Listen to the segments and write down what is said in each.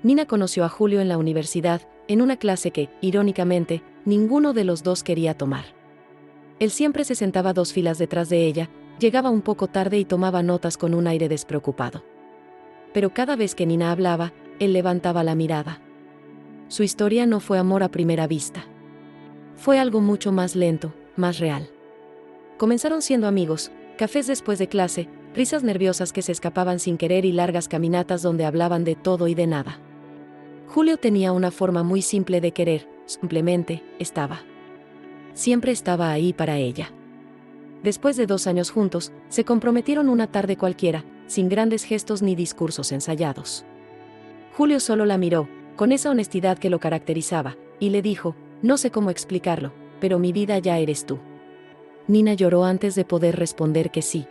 Nina conoció a Julio en la universidad, en una clase que, irónicamente, ninguno de los dos quería tomar. Él siempre se sentaba 2 filas detrás de ella, llegaba un poco tarde y tomaba notas con un aire despreocupado. Pero cada vez que Nina hablaba, él levantaba la mirada. Su historia no fue amor a primera vista. Fue algo mucho más lento, más real. Comenzaron siendo amigos, cafés después de clase, risas nerviosas que se escapaban sin querer y largas caminatas donde hablaban de todo y de nada. Julio tenía una forma muy simple de querer, simplemente estaba. Siempre estaba ahí para ella. Después de 2 años juntos, se comprometieron una tarde cualquiera, sin grandes gestos ni discursos ensayados. Julio solo la miró, con esa honestidad que lo caracterizaba, y le dijo: «No sé cómo explicarlo, pero mi vida ya eres tú». Nina lloró antes de poder responder que sí.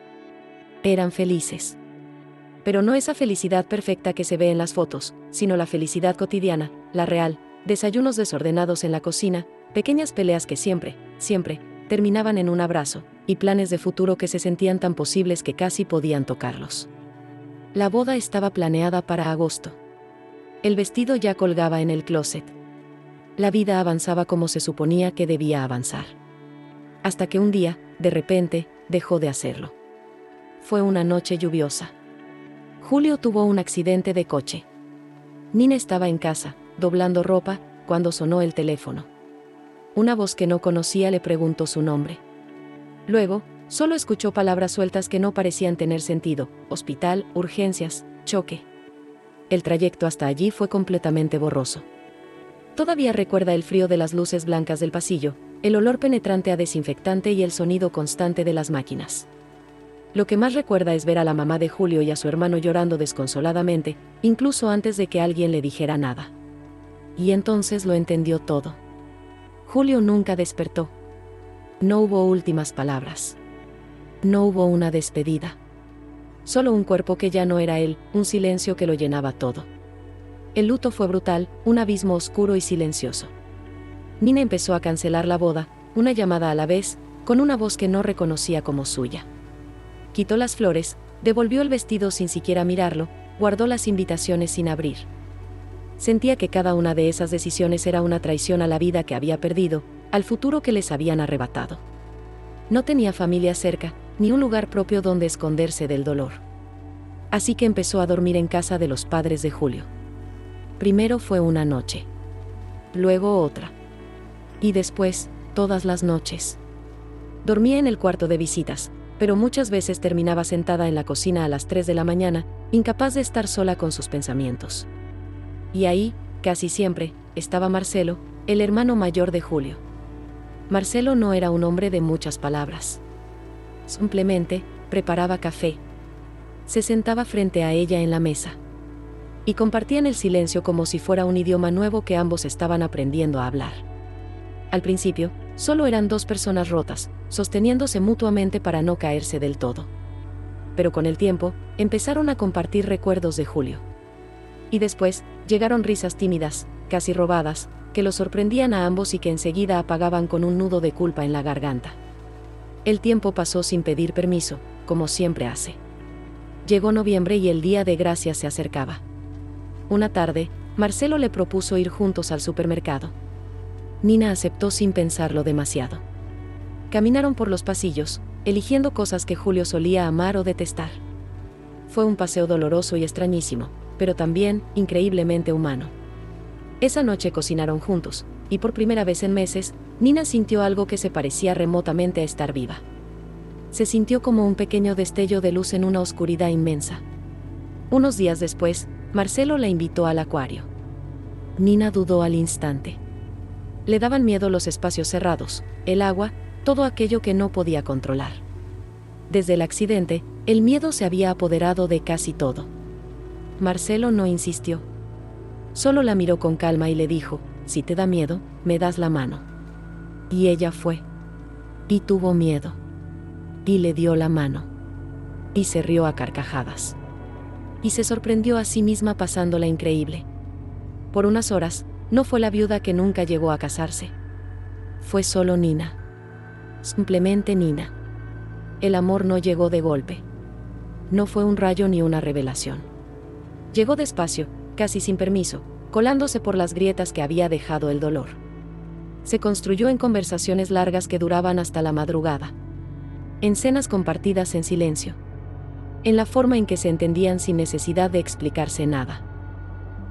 Eran felices. Pero no esa felicidad perfecta que se ve en las fotos, sino la felicidad cotidiana, la real, desayunos desordenados en la cocina, pequeñas peleas que siempre terminaban en un abrazo, y planes de futuro que se sentían tan posibles que casi podían tocarlos. La boda estaba planeada para agosto. El vestido ya colgaba en el closet. La vida avanzaba como se suponía que debía avanzar. Hasta que un día, de repente, dejó de hacerlo. Fue una noche lluviosa. Julio tuvo un accidente de coche. Nina estaba en casa, doblando ropa, cuando sonó el teléfono. Una voz que no conocía le preguntó su nombre. Luego, solo escuchó palabras sueltas que no parecían tener sentido: hospital, urgencias, choque. El trayecto hasta allí fue completamente borroso. Todavía recuerda el frío de las luces blancas del pasillo, el olor penetrante a desinfectante y el sonido constante de las máquinas. Lo que más recuerda es ver a la mamá de Julio y a su hermano llorando desconsoladamente, incluso antes de que alguien le dijera nada. Y entonces lo entendió todo. Julio nunca despertó. No hubo últimas palabras. No hubo una despedida. Solo un cuerpo que ya no era él, un silencio que lo llenaba todo. El luto fue brutal, un abismo oscuro y silencioso. Nina empezó a cancelar la boda, una llamada a la vez, con una voz que no reconocía como suya. Quitó las flores, devolvió el vestido sin siquiera mirarlo, guardó las invitaciones sin abrir. Sentía que cada una de esas decisiones era una traición a la vida que había perdido, al futuro que les habían arrebatado. No tenía familia cerca, ni un lugar propio donde esconderse del dolor. Así que empezó a dormir en casa de los padres de Julio. Primero fue una noche. Luego otra. Y después, todas las noches. Dormía en el cuarto de visitas, pero muchas veces terminaba sentada en la cocina a las 3 de la mañana, incapaz de estar sola con sus pensamientos. Y ahí, casi siempre, estaba Marcelo, el hermano mayor de Julio. Marcelo no era un hombre de muchas palabras. Simplemente, preparaba café. Se sentaba frente a ella en la mesa. Y compartían el silencio como si fuera un idioma nuevo que ambos estaban aprendiendo a hablar. Al principio, solo eran 2 personas rotas, sosteniéndose mutuamente para no caerse del todo. Pero con el tiempo, empezaron a compartir recuerdos de Julio. Y después, llegaron risas tímidas, casi robadas, que los sorprendían a ambos y que enseguida apagaban con un nudo de culpa en la garganta. El tiempo pasó sin pedir permiso, como siempre hace. Llegó noviembre y el Día de Gracias se acercaba. Una tarde, Marcelo le propuso ir juntos al supermercado. Nina aceptó sin pensarlo demasiado. Caminaron por los pasillos, eligiendo cosas que Julio solía amar o detestar. Fue un paseo doloroso y extrañísimo, pero también, increíblemente humano. Esa noche cocinaron juntos, y por primera vez en meses, Nina sintió algo que se parecía remotamente a estar viva. Se sintió como un pequeño destello de luz en una oscuridad inmensa. Unos días después, Marcelo la invitó al acuario. Nina dudó al instante. Le daban miedo los espacios cerrados, el agua, todo aquello que no podía controlar. Desde el accidente, el miedo se había apoderado de casi todo. Marcelo no insistió. Solo la miró con calma y le dijo: «Si te da miedo, me das la mano». Y ella fue. Y tuvo miedo. Y le dio la mano. Y se rió a carcajadas. Y se sorprendió a sí misma pasándola increíble. Por unas horas, no fue la viuda que nunca llegó a casarse. Fue solo Nina. Simplemente Nina. El amor no llegó de golpe. No fue un rayo ni una revelación. Llegó despacio, casi sin permiso, colándose por las grietas que había dejado el dolor. Se construyó en conversaciones largas que duraban hasta la madrugada. En cenas compartidas en silencio. En la forma en que se entendían sin necesidad de explicarse nada.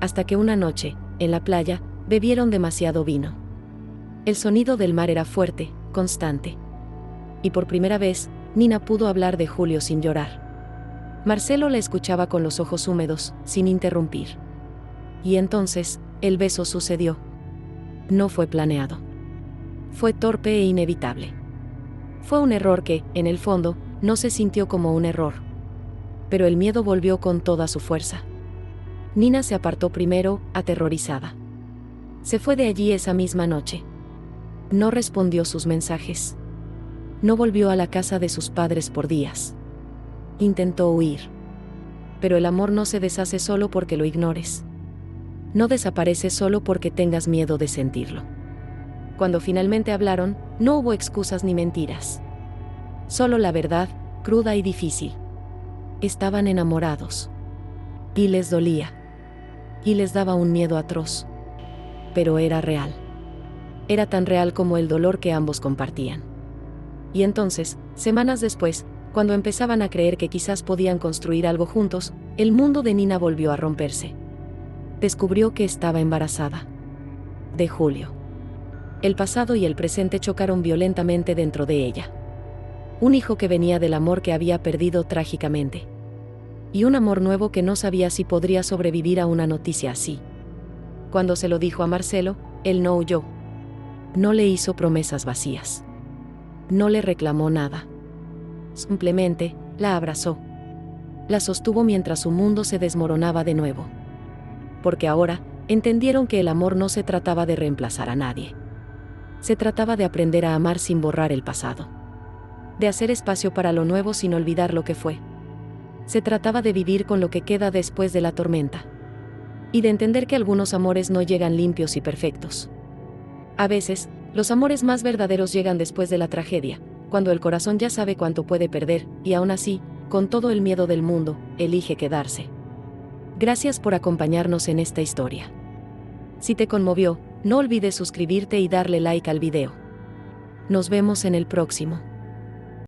Hasta que una noche, en la playa, bebieron demasiado vino. El sonido del mar era fuerte, constante. Y por primera vez, Nina pudo hablar de Julio sin llorar. Marcelo la escuchaba con los ojos húmedos, sin interrumpir. Y entonces, el beso sucedió. No fue planeado. Fue torpe e inevitable. Fue un error que, en el fondo, no se sintió como un error. Pero el miedo volvió con toda su fuerza. Nina se apartó primero, aterrorizada. Se fue de allí esa misma noche. No respondió sus mensajes. No volvió a la casa de sus padres por días. Intentó huir. Pero el amor no se deshace solo porque lo ignores. No desaparece solo porque tengas miedo de sentirlo. Cuando finalmente hablaron, no hubo excusas ni mentiras. Solo la verdad, cruda y difícil. Estaban enamorados. Y les dolía. Y les daba un miedo atroz. Pero era real. Era tan real como el dolor que ambos compartían. Y entonces, semanas después, cuando empezaban a creer que quizás podían construir algo juntos, el mundo de Nina volvió a romperse. Descubrió que estaba embarazada. De Julio. El pasado y el presente chocaron violentamente dentro de ella. Un hijo que venía del amor que había perdido trágicamente. Y un amor nuevo que no sabía si podría sobrevivir a una noticia así. Cuando se lo dijo a Marcelo, él no huyó. No le hizo promesas vacías. No le reclamó nada. Simplemente, la abrazó. La sostuvo mientras su mundo se desmoronaba de nuevo. Porque ahora, entendieron que el amor no se trataba de reemplazar a nadie. Se trataba de aprender a amar sin borrar el pasado. De hacer espacio para lo nuevo sin olvidar lo que fue. Se trataba de vivir con lo que queda después de la tormenta. Y de entender que algunos amores no llegan limpios y perfectos. A veces, los amores más verdaderos llegan después de la tragedia, cuando el corazón ya sabe cuánto puede perder, y aún así, con todo el miedo del mundo, elige quedarse. Gracias por acompañarnos en esta historia. Si te conmovió, no olvides suscribirte y darle like al video. Nos vemos en el próximo.